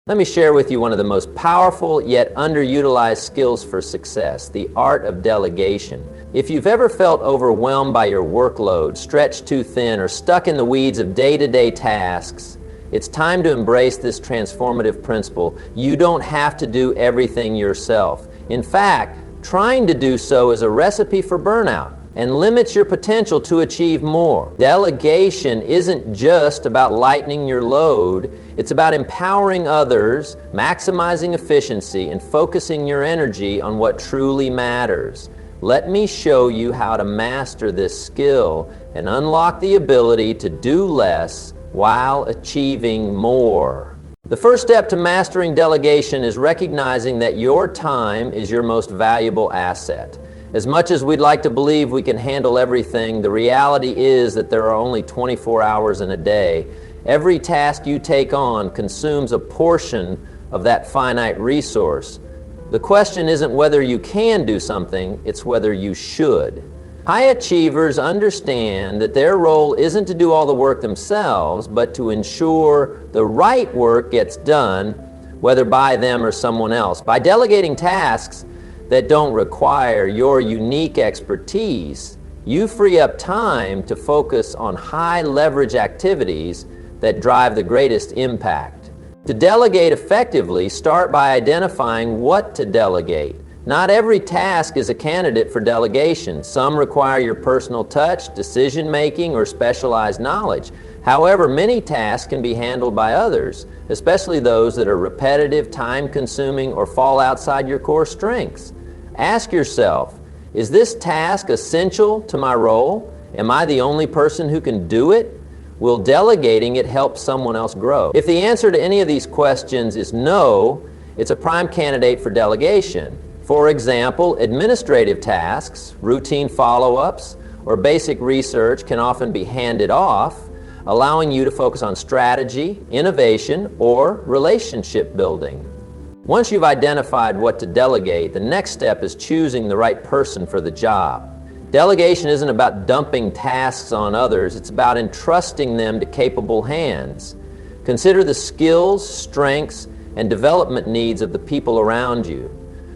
Let me share with you one of the most powerful yet underutilized skills for success, the art of delegation. If you've ever felt overwhelmed by your workload, stretched too thin, or stuck in the weeds of day-to-day tasks, it's time to embrace this transformative principle. You don't have to do everything yourself. In fact, trying to do so is a recipe for burnout and limits your potential to achieve more. Delegation isn't just about lightening your load, it's about empowering others, maximizing efficiency, and focusing your energy on what truly matters. Let me show you how to master this skill and unlock the ability to do less while achieving more. The first step to mastering delegation is recognizing that your time is your most valuable asset. As much as we'd like to believe we can handle everything, the reality is that there are only 24 hours in a day. Every task you take on consumes a portion of that finite resource. The question isn't whether you can do something, it's whether you should. High achievers understand that their role isn't to do all the work themselves, but to ensure the right work gets done, whether by them or someone else. By delegating tasks that don't require your unique expertise, you free up time to focus on high leverage activities that drive the greatest impact. To delegate effectively, start by identifying what to delegate. Not every task is a candidate for delegation. Some require your personal touch, decision making, or specialized knowledge. However, many tasks can be handled by others, especially those that are repetitive, time-consuming, or fall outside your core strengths. Ask yourself, is this task essential to my role? Am I the only person who can do it? Will delegating it help someone else grow? If the answer to any of these questions is no, it's a prime candidate for delegation. For example, administrative tasks, routine follow-ups, or basic research can often be handed off, allowing you to focus on strategy, innovation, or relationship building. Once you've identified what to delegate, the next step is choosing the right person for the job. Delegation isn't about dumping tasks on others, it's about entrusting them to capable hands. Consider the skills, strengths, and development needs of the people around you.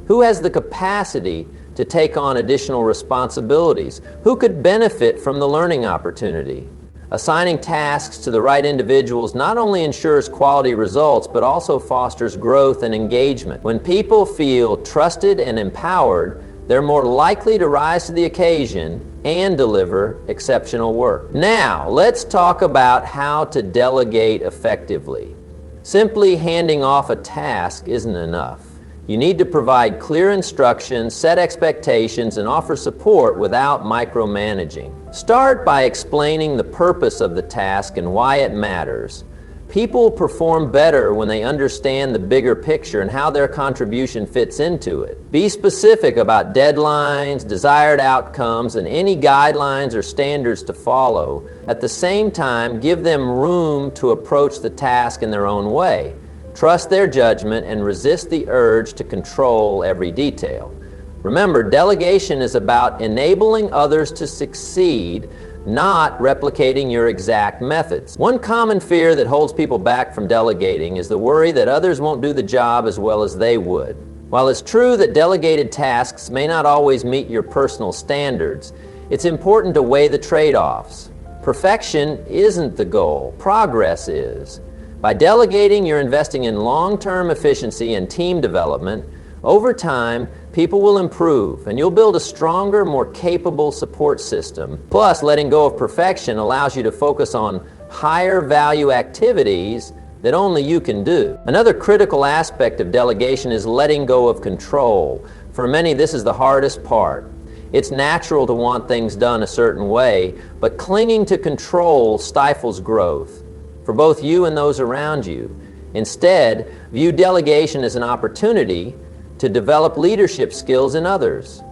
Who has the capacity to take on additional responsibilities? Who could benefit from the learning opportunity? Assigning tasks to the right individuals not only ensures quality results, but also fosters growth and engagement. When people feel trusted and empowered, they're more likely to rise to the occasion and deliver exceptional work. Now, let's talk about how to delegate effectively. Simply handing off a task isn't enough. You need to provide clear instructions, set expectations, and offer support without micromanaging. Start by explaining the purpose of the task and why it matters. People perform better when they understand the bigger picture and how their contribution fits into it. Be specific about deadlines, desired outcomes, and any guidelines or standards to follow. At the same time, give them room to approach the task in their own way. Trust their judgment and resist the urge to control every detail. Remember, delegation is about enabling others to succeed, not replicating your exact methods. One common fear that holds people back from delegating is the worry that others won't do the job as well as they would. While it's true that delegated tasks may not always meet your personal standards, it's important to weigh the trade-offs. Perfection isn't the goal, progress is. By delegating, you're investing in long-term efficiency and team development. Over time, people will improve, and you'll build a stronger, more capable support system. Plus, letting go of perfection allows you to focus on higher value activities that only you can do. Another critical aspect of delegation is letting go of control. For many, this is the hardest part. It's natural to want things done a certain way, but clinging to control stifles growth for both you and those around you. Instead, view delegation as an opportunity to develop leadership skills in others.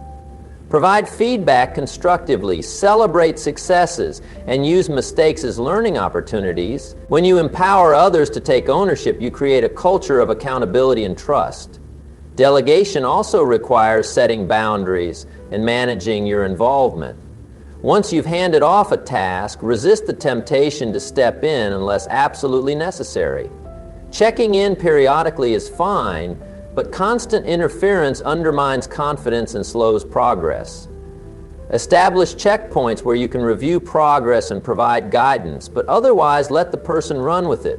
Provide feedback constructively, celebrate successes, and use mistakes as learning opportunities. When you empower others to take ownership, you create a culture of accountability and trust. Delegation also requires setting boundaries and managing your involvement. Once you've handed off a task, resist the temptation to step in unless absolutely necessary. Checking in periodically is fine, but constant interference undermines confidence and slows progress. Establish checkpoints where you can review progress and provide guidance, but otherwise let the person run with it.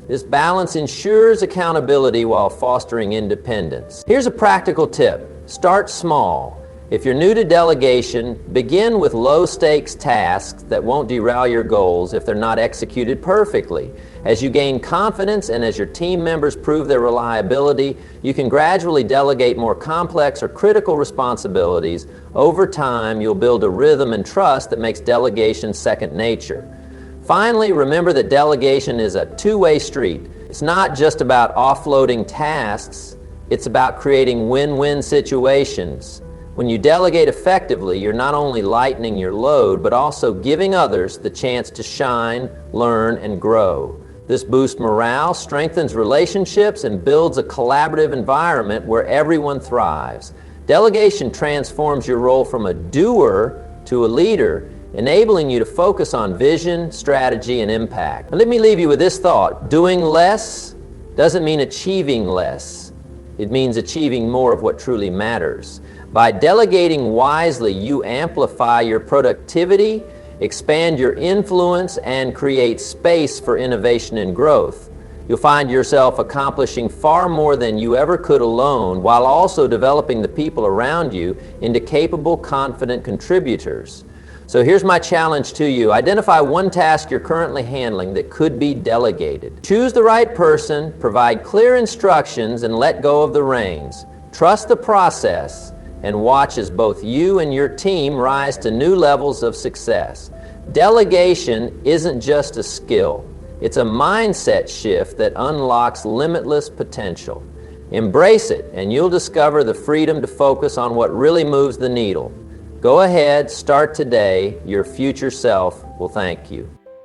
This balance ensures accountability while fostering independence. Here's a practical tip. Start small. If you're new to delegation, begin with low-stakes tasks that won't derail your goals if they're not executed perfectly. As you gain confidence and as your team members prove their reliability, you can gradually delegate more complex or critical responsibilities. Over time, you'll build a rhythm and trust that makes delegation second nature. Finally, remember that delegation is a two-way street. It's not just about offloading tasks, it's about creating win-win situations. When you delegate effectively, you're not only lightening your load, but also giving others the chance to shine, learn, and grow. This boosts morale, strengthens relationships, and builds a collaborative environment where everyone thrives. Delegation transforms your role from a doer to a leader, enabling you to focus on vision, strategy, and impact. And let me leave you with this thought. Doing less doesn't mean achieving less. It means achieving more of what truly matters. By delegating wisely, you amplify your productivity, expand your influence, and create space for innovation and growth. You'll find yourself accomplishing far more than you ever could alone, while also developing the people around you into capable, confident contributors. So here's my challenge to you. Identify one task you're currently handling that could be delegated. Choose the right person, provide clear instructions, and let go of the reins. Trust the process, and watch as both you and your team rise to new levels of success. Delegation isn't just a skill. It's a mindset shift that unlocks limitless potential. Embrace it, and you'll discover the freedom to focus on what really moves the needle. Go ahead, start today. Your future self will thank you.